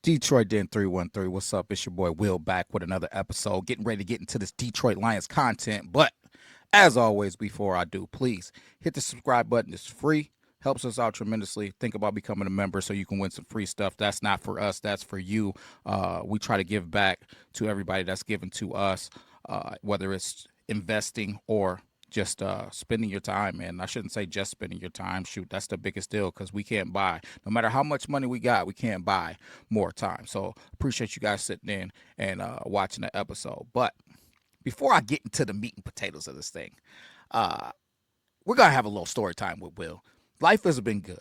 Detroit Den 313. What's up? It's your boy Will back with another episode. Getting ready to get into this Detroit Lions content. But as always, before I do, please hit the subscribe button. It's free. Helps us out tremendously. Think about becoming a member so you can win some free stuff. That's not for us, that's for you. We try to give back to everybody that's given to us, whether it's investing or just spending your time. And I shouldn't say just spending your time. Shoot, that's the biggest deal because we can't buy, no matter how much money we got, we can't buy more time. So appreciate you guys sitting in and watching the episode. But before I get into the meat and potatoes of this thing, we're going to have a little story time with Will. Life has been good.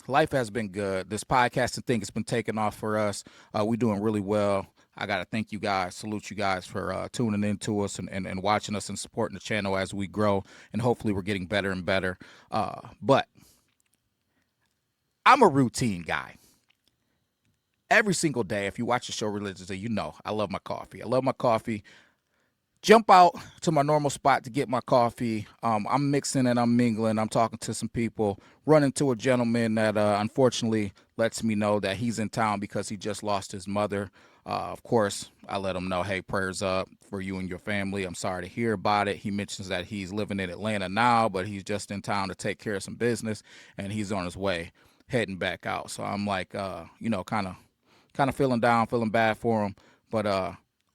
Life has been good. This podcasting thing has been taking off for us. We're doing really well. I got to thank you guys, salute you guys for tuning in to us and watching us and supporting the channel as we grow. And hopefully we're getting better and better. But I'm a routine guy. Every single day, if you watch the show religiously, you know I love my coffee. I love my coffee. Jump out to my normal spot to get my coffee. I'm mixing and I'm mingling. I'm talking to some people. Run into a gentleman that unfortunately lets me know that he's in town because he just lost his mother. Of course, I let him know, hey, prayers up for you and your family. I'm sorry to hear about it. He mentions that he's living in Atlanta now, but he's just in town to take care of some business, and he's on his way heading back out. So I'm like, kind of feeling down, feeling bad for him. But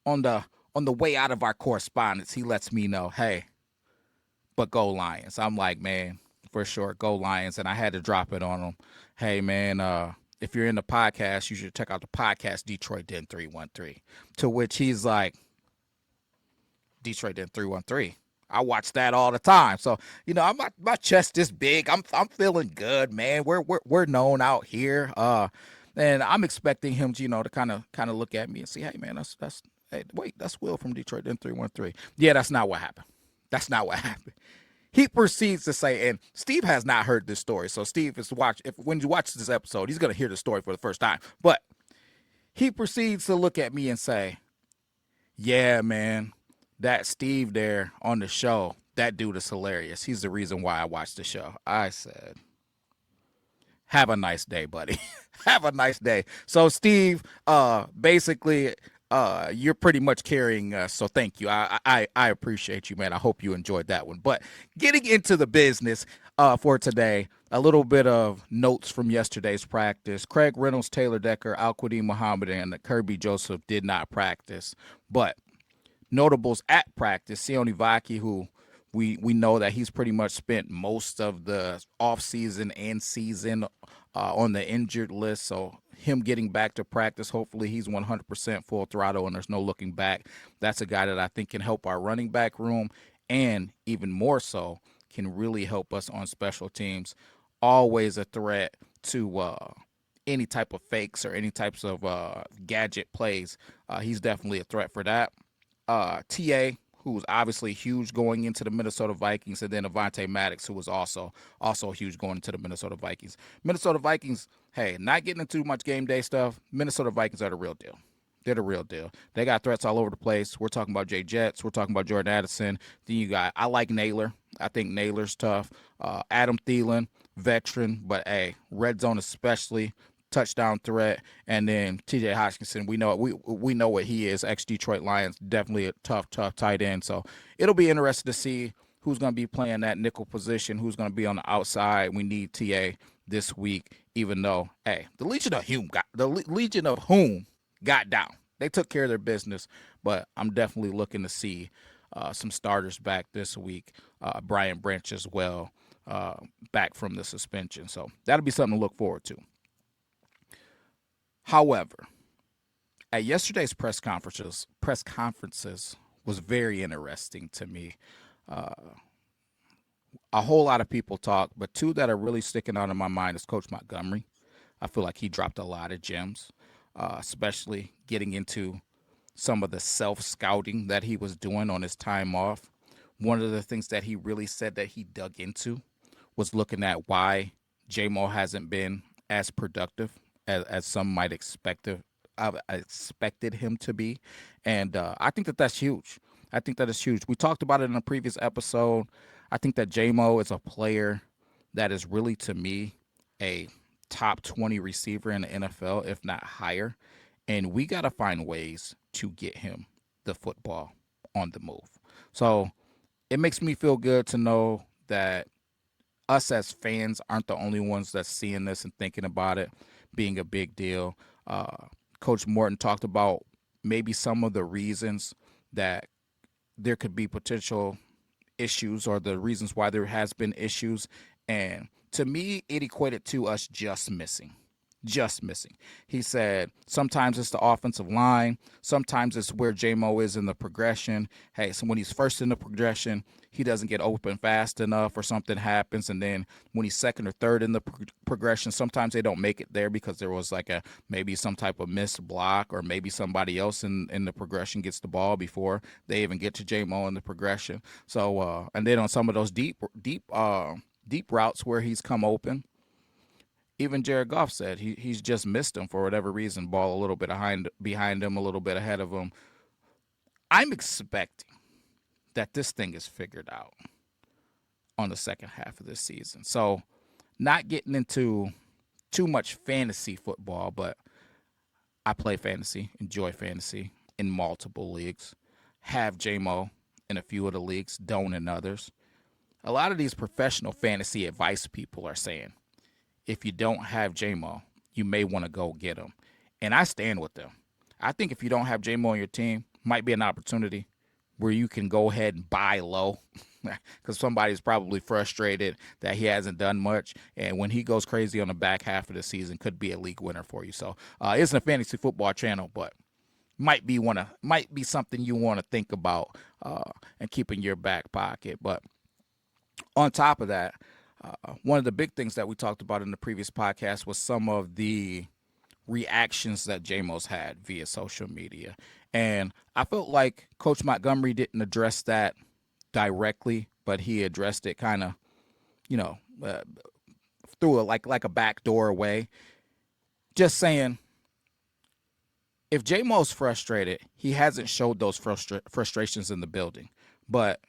on the way out of our correspondence, he lets me know, hey, but go Lions. I'm like, man, for sure, go Lions. And I had to drop it on him. Hey, man, if you're in the podcast, you should check out the podcast Detroit Den 313. To which he's like, Detroit Den 313. I watch that all the time. So, my chest is big. I'm feeling good, man. We're known out here. And I'm expecting him to, to kind of look at me and say, hey, man, that's hey, wait, that's Will from Detroit Den 313. Yeah, that's not what happened. That's not what happened. He proceeds to say, and Steve has not heard this story. So Steve is when you watch this episode, he's gonna hear the story for the first time. But he proceeds to look at me and say, yeah, man, that Steve there on the show, that dude is hilarious. He's the reason why I watched the show. I said, have a nice day, buddy. Have a nice day. So Steve, basically, you're pretty much carrying us. So thank you. I appreciate you, man. I hope you enjoyed that one. But getting into the business for today, a little bit of notes from yesterday's practice. Craig Reynolds, Taylor Decker, Al-Quadin Muhammad, and Kirby Joseph did not practice. But notables at practice, Sione Vaki, who we know that he's pretty much spent most of the offseason and season on the injured list. So him getting back to practice, hopefully he's 100% full throttle and there's no looking back. That's a guy that I think can help our running back room and even more so can really help us on special teams. Always a threat to any type of fakes or any types of gadget plays. He's definitely a threat for that. TA, who was obviously huge going into the Minnesota Vikings, and then Avonte Maddox, who was also huge going into the Minnesota Vikings. Minnesota Vikings, hey, not getting into too much game day stuff. Minnesota Vikings are the real deal. They're the real deal. They got threats all over the place. We're talking about Jay Jets. We're talking about Jordan Addison. Then you got, I like Naylor. I think Naylor's tough. Adam Thielen, veteran, but hey, red zone especially, touchdown threat, and then T.J. Hockenson. We know what he is. Ex-Detroit Lions, definitely a tough tight end. So it'll be interesting to see who's going to be playing that nickel position, who's going to be on the outside. We need TA this week, even though, hey, the Legion of Whom got down. They took care of their business, but I'm definitely looking to see some starters back this week. Brian Branch as well, back from the suspension. So that'll be something to look forward to. However, at yesterday's press conferences was very interesting to me. A whole lot of people talk, but two that are really sticking out in my mind is Coach Montgomery. I feel like he dropped a lot of gems, especially getting into some of the self-scouting that he was doing on his time off. One of the things that he really said that he dug into was looking at why J-Mo hasn't been as productive as some might expected him to be. And I think that that's huge. I think that is huge. We talked about it in a previous episode. I think that J-Mo is a player that is really, to me, a top 20 receiver in the NFL, if not higher. and we got to find ways to get him the football on the move. So it makes me feel good to know that us as fans aren't the only ones that's seeing this and thinking about it being a big deal. Uh, Coach Morton talked about maybe some of the reasons that there could be potential issues or the reasons why there has been issues. And to me, it equated to us just missing. Just missing. He said sometimes it's the offensive line, sometimes it's where JMO is in the progression. Hey, so when he's first in the progression, he doesn't get open fast enough or something happens. And then when he's second or third in the progression, sometimes they don't make it there because there was like a maybe some type of missed block or maybe somebody else in the progression gets the ball before they even get to JMO in the progression. So and then on some of those deep routes where he's come open, even Jared Goff said he's just missed him for whatever reason. Ball a little bit behind him, a little bit ahead of him. I'm expecting that this thing is figured out on the second half of this season. So, not getting into too much fantasy football, but I play fantasy, enjoy fantasy in multiple leagues. Have JMO in a few of the leagues, don't in others. A lot of these professional fantasy advice people are saying if you don't have JMO, you may want to go get him. And I stand with them. I think if you don't have JMO on your team, might be an opportunity where you can go ahead and buy low because somebody's probably frustrated that he hasn't done much. And when he goes crazy on the back half of the season, could be a league winner for you. So it's a fantasy football channel, but might be something you want to think about and keep in your back pocket. But on top of that, one of the big things that we talked about in the previous podcast was some of the reactions that JMO's had via social media. And I felt like Coach Montgomery didn't address that directly, but he addressed it kind of, you know, through like a back door way. Just saying, if JMO's frustrated, he hasn't showed those frustrations in the building. But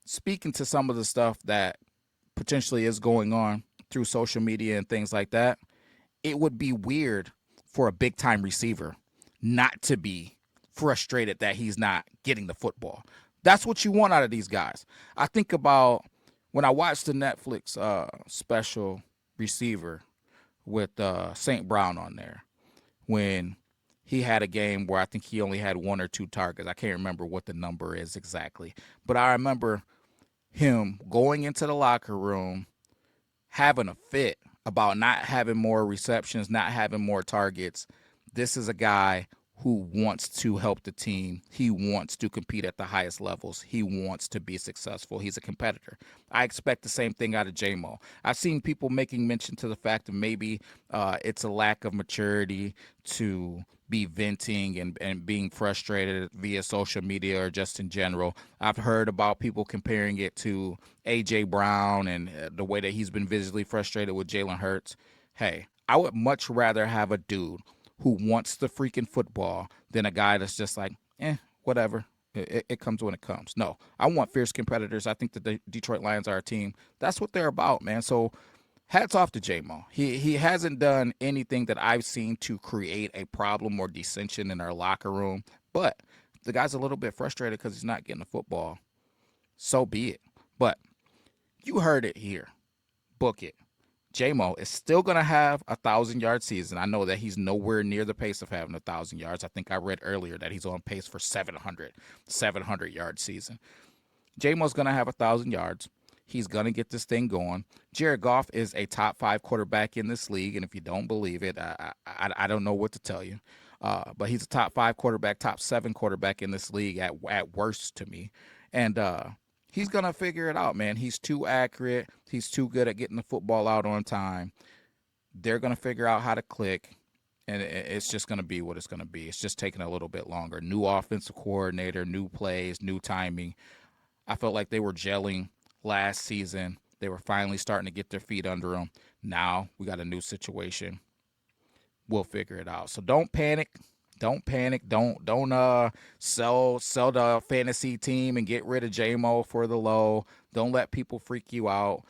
speaking to some of the stuff that potentially is going on through social media and things like that, it would be weird for a big time receiver not to be frustrated that he's not getting the football. That's what you want out of these guys. I think about when I watched the Netflix special Receiver with St. Brown on there, when he had a game where I think he only had one or two targets. I can't remember what the number is exactly, but I remember him going into the locker room having a fit about not having more receptions, not having more targets. This is a guy who wants to help the team. He wants to compete at the highest levels. He wants to be successful. He's a competitor. I expect the same thing out of JMO. I've seen people making mention to the fact that maybe it's a lack of maturity to be venting and being frustrated via social media or just in general. I've heard about people comparing it to A.J. Brown and the way that he's been visibly frustrated with Jalen Hurts. Hey, I would much rather have a dude who wants the freaking football than a guy that's just like, whatever. It comes when it comes. No, I want fierce competitors. I think the Detroit Lions are a team. That's what they're about, man. So hats off to JMO. He hasn't done anything that I've seen to create a problem or dissension in our locker room. But the guy's a little bit frustrated because he's not getting the football. So be it. But you heard it here. Book it. JMO is still going to have a 1,000-yard season. I know that he's nowhere near the pace of having 1,000 yards. I think I read earlier that he's on pace for 700-yard season. JMO's going to have 1,000 yards. He's going to get this thing going. Jared Goff is a top 5 quarterback in this league, and if you don't believe it, I don't know what to tell you. But he's a top 5 quarterback, top 7 quarterback in this league at worst to me. And he's going to figure it out, man. He's too accurate. He's too good at getting the football out on time. They're going to figure out how to click, and it's just going to be what it's going to be. It's just taking a little bit longer. New offensive coordinator, new plays, new timing. I felt like they were gelling last season. They were finally starting to get their feet under them. Now we got a new situation. We'll figure it out. So don't panic. Don't panic. Don't sell the fantasy team and get rid of JMO for the low. Don't let people freak you out.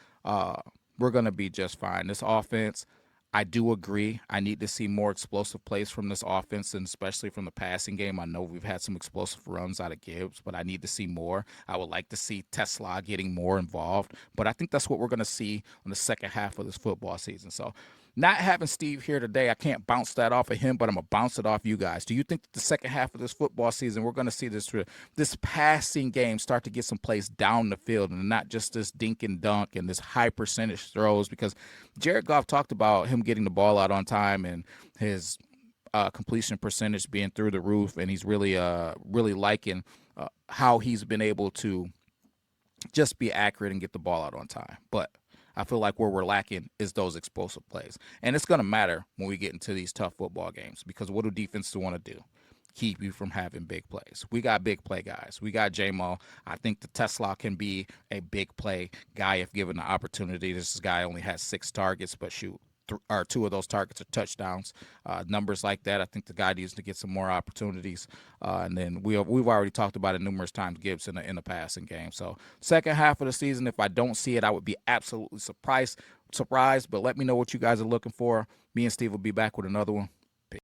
We're gonna be just fine. This offense, I do agree. I need to see more explosive plays from this offense, and especially from the passing game. I know we've had some explosive runs out of Gibbs, but I need to see more. I would like to see Tesla getting more involved, but I think that's what we're going to see in the second half of this football season. So, not having Steve here today, I can't bounce that off of him, but I'm gonna bounce it off you guys. Do you think that the second half of this football season we're gonna see this passing game start to get some plays down the field and not just this dink and dunk and this high percentage throws? Because Jared Goff talked about him getting the ball out on time and his completion percentage being through the roof, and he's really liking how he's been able to just be accurate and get the ball out on time. But I feel like where we're lacking is those explosive plays. And it's going to matter when we get into these tough football games, because what do defenses want to do? Keep you from having big plays. We got big play guys. We got J-Mo. I think the Tesla can be a big play guy if given the opportunity. This guy only has 6 targets, but shoot, or 2 of those targets are touchdowns. Numbers like that, I think the guy needs to get some more opportunities. And then we've already talked about it numerous times, Gibbs in the passing game. So second half of the season, if I don't see it, I would be absolutely surprised. But let me know what you guys are looking for. Me and Steve will be back with another one. Peace.